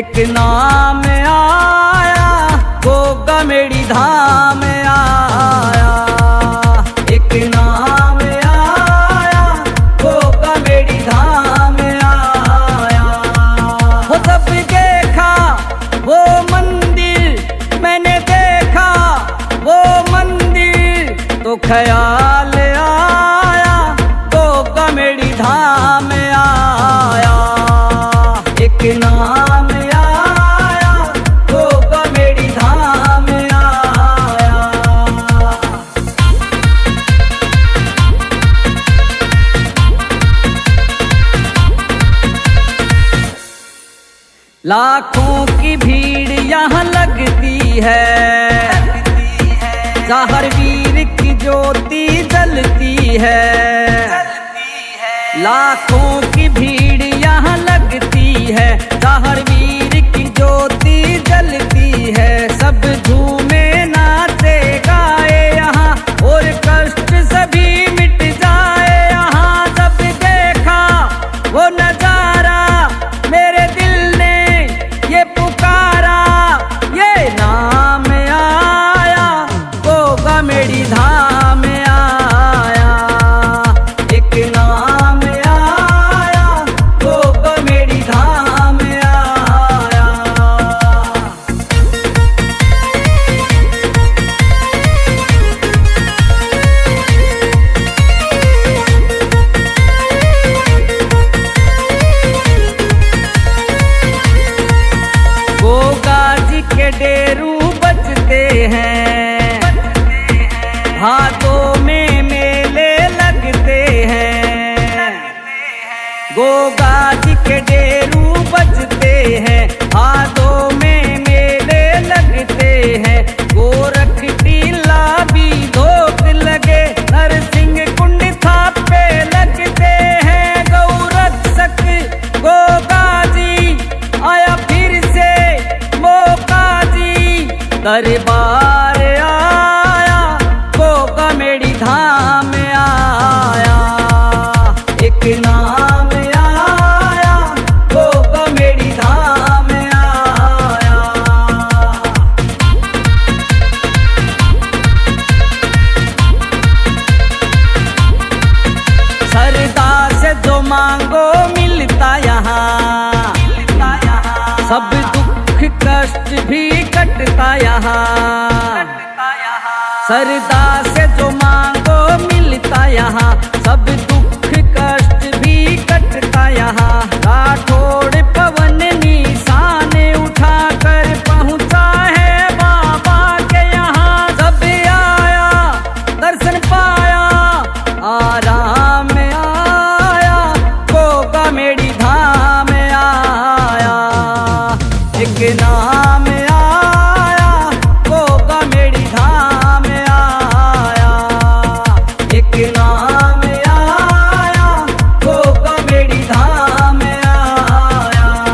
एक नाम आया गोगा मेड़ी धाम आया, एक नाम आया गोगा मेड़ी धाम आया। वो सब देखा वो मंदिर, मैंने देखा वो मंदिर, तो ख्याल आया गोगा मेड़ी धाम आया, एक नाम आया गोगा मेड़ी धाम आया। लाखों की भीड़ यहाँ लगती है, ज़ाहर वीर की ज्योति जलती है। लाखों की भीड़ यहाँ लगती है, ज़ाहर वीर की ज्योति जलती है। सब झूमे नाचे गाए यहाँ, और कष्ट सभी मिट जाए यहाँ। जब देखा वो नजारा मेरे दिल ने ये पुकारा, ये नाम आया गोगा मेड़ी धाम आया, एक नाम आया गोगा मेड़ी धाम आया। गोगा जी के डेरू बजते हैं, हाथों में मेले लगते हैं। गोगा जी के डेरू बजते हैं, हाथों में मेले लगते हैं। गोरख टीला भी धोख लगे, नरसिंह कुंड थापे लगते हैं। गौरक्षक गोगा जी आया फिर से मौका जी, दरबार आया गोगा मेड़ी धाम आया, एक नाम आया गोगा मेड़ी धाम आया। सरदा से जो मांगो मिलता यहाँ, सब दुख कष्ट भी कटता यहाँ। सरदा से जो मांगो मिलता यहाँ, सब दुख कष्ट भी कटता यहाँ। राठौड़ पवन निशान उठा कर पहुँचा है बाबा के यहाँ। जब आया दर्शन पाया आराम आया गोगा मेड़ी धाम आया, एक नाम आया गोगा मेड़ी धाम आया, एक नाम आया गोगा मेड़ी धाम आया।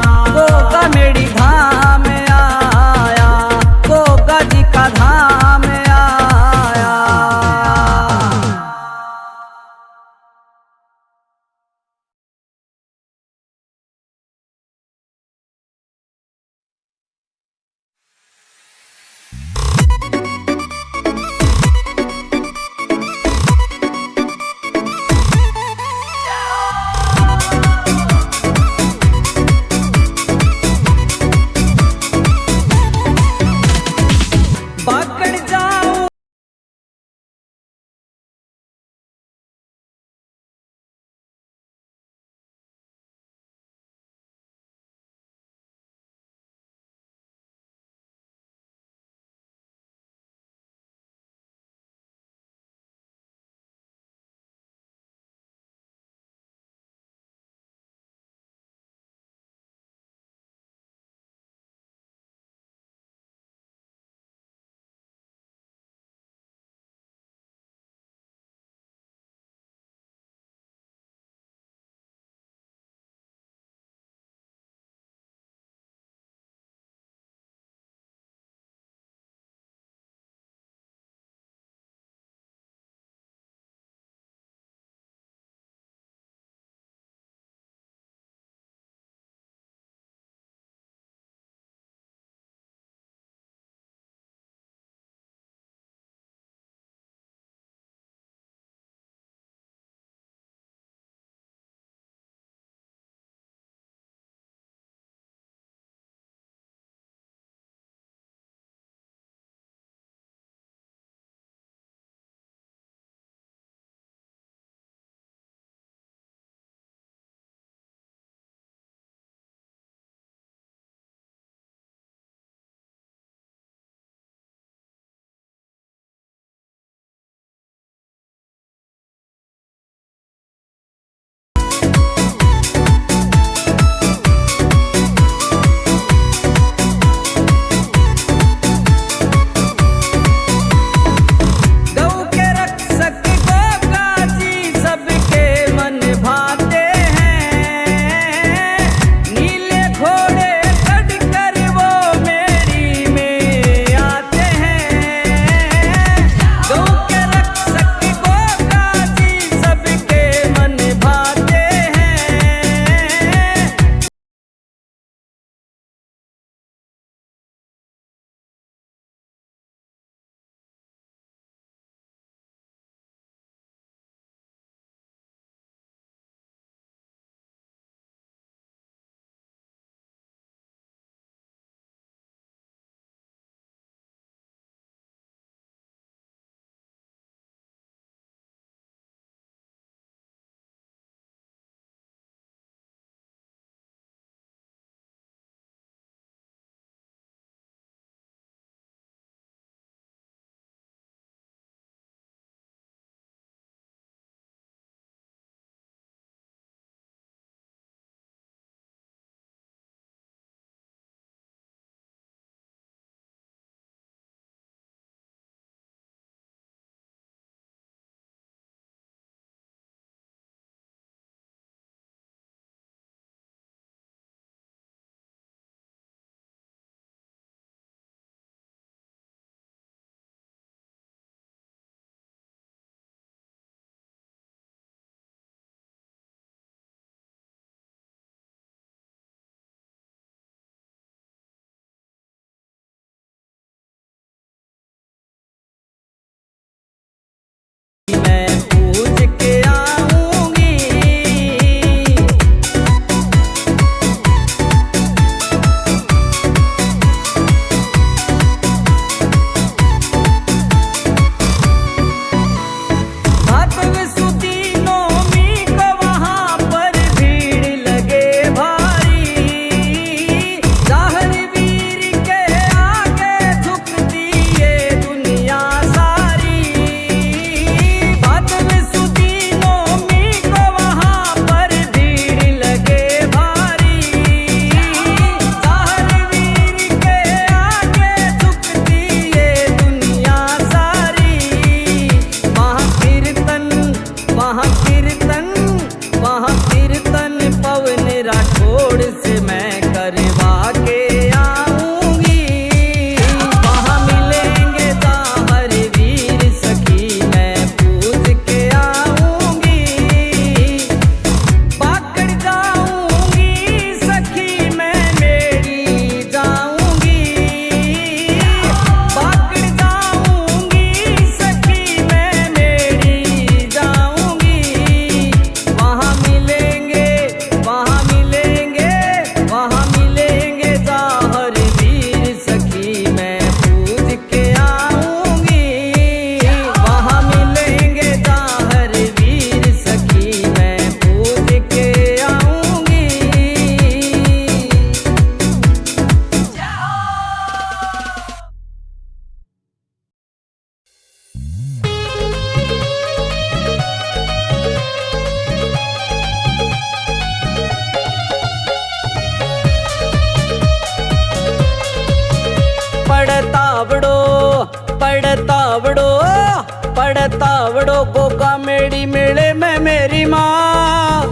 तावड़ो गोगा मेरी मेले में मेरी माँ।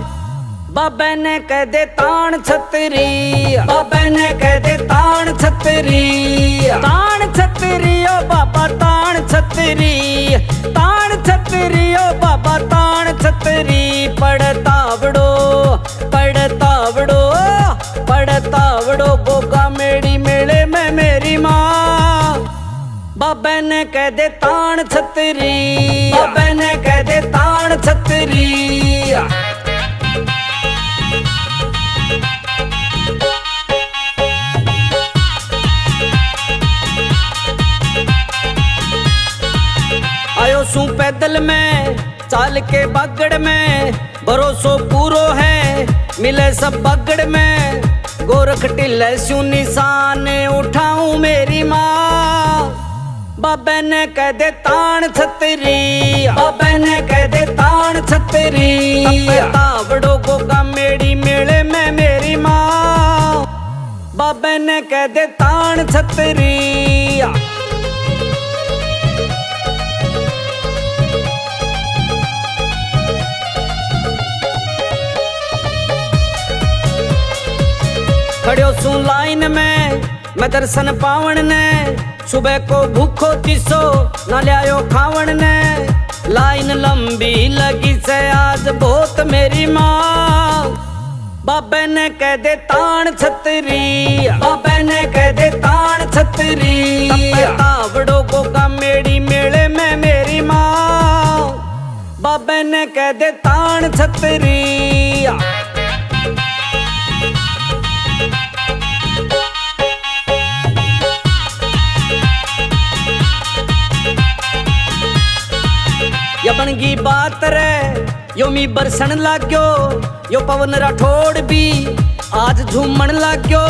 बाबा ने कह दे तान छतरी, बाबा ने कह दे तान छतरी, तान छतरी ओ बाबा तान छतरी, तान छतरी ओ बाबा तान छतरी। पड़तावड़ो पड़तावड़ो पड़तावड़ो गोगा मेरी मेले में मेरी माँ। बाबा ने कह दे तान छतरी, बाबा ने कह दे तान छतरी। आयो सू पैदल में चाल के बागड़ में, भरोसो पूरो है मिले सब बागड़ में। गोरख टिल्ले सू निशान उठाऊं मेरी माँ। बाबा ने कह दे तान छतरी, बाबा ने कह दे तान छतरी। तावड़ो गोगा मेरी मेले में मेरी माँ। बाबा ने कह दे तान छतरी। खड़ो सू लाइन में मैं दर्शन पावन ने, सुबह को भूखो तीसो न लियायो खावन ने। लाइन लंबी लगी से आज बहुत मेरी माँ। बाबा ने कह दे तान छतरी, बाबा ने कह दे तान छतरी। तावड़ो गोगा मेरी मेले में मेरी माँ। बाबा ने कह दे तान छतरी। या बनगी बात रे यो मी बरसन लाग्यो। यो पवन राठौड़ भी आज झूमन लाग्यो।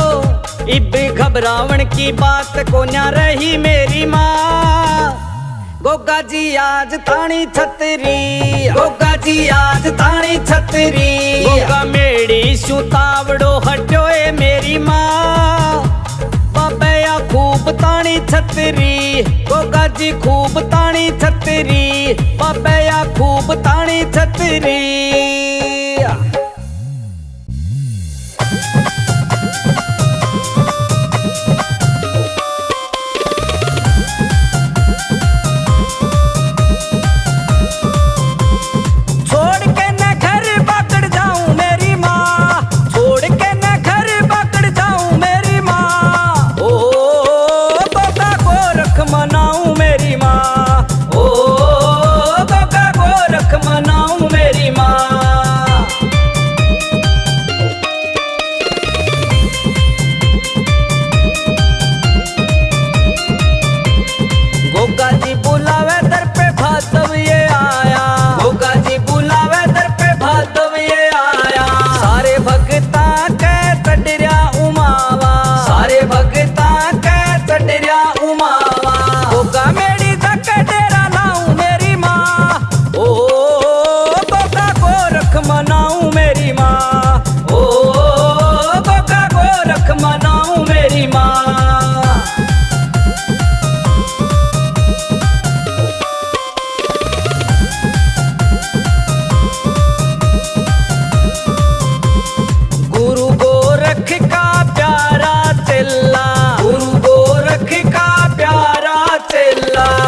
इब घबरावण की बात को न्या रही मेरी माँ। गोगा जी आज तानी छतरी, गोगा जी आज तानी छतरी। गोगा मेरी शू तावड़ो हट्यो ए मेरी माँ। बाबा या खूब तानी छतरी, गोगा जी खूब तानी छतरी। बाबा या खूब तानी छतरी। गोगा जी बुलावे दर पे भादव ये आया, गोगा जी बुलावे दर पे भादव ये आया। सारे भगता के चढ़िया उमावा, सारे भगता के चढ़िया उमावा। गोगा मेरी तक डेरा लाऊं मेरी माँ। ओ गोगा गोरख मनाऊं मेरी माँ। ओ गोगा गोरख मनाऊं मेरी माँ।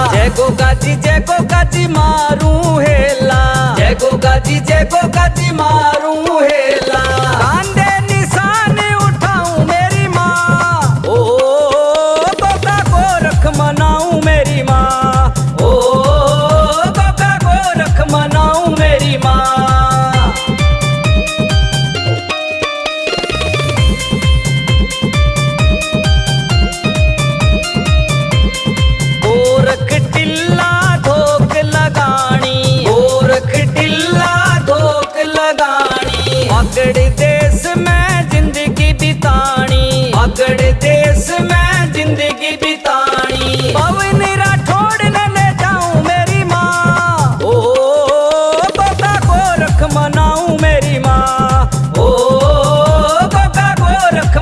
जय गोगा जी मारू हेला, जय गोगा जी मारू हेला। कांधे निशान उठाऊं मेरी माँ। ओ गोगा गोरख मनाऊं मेरी माँ।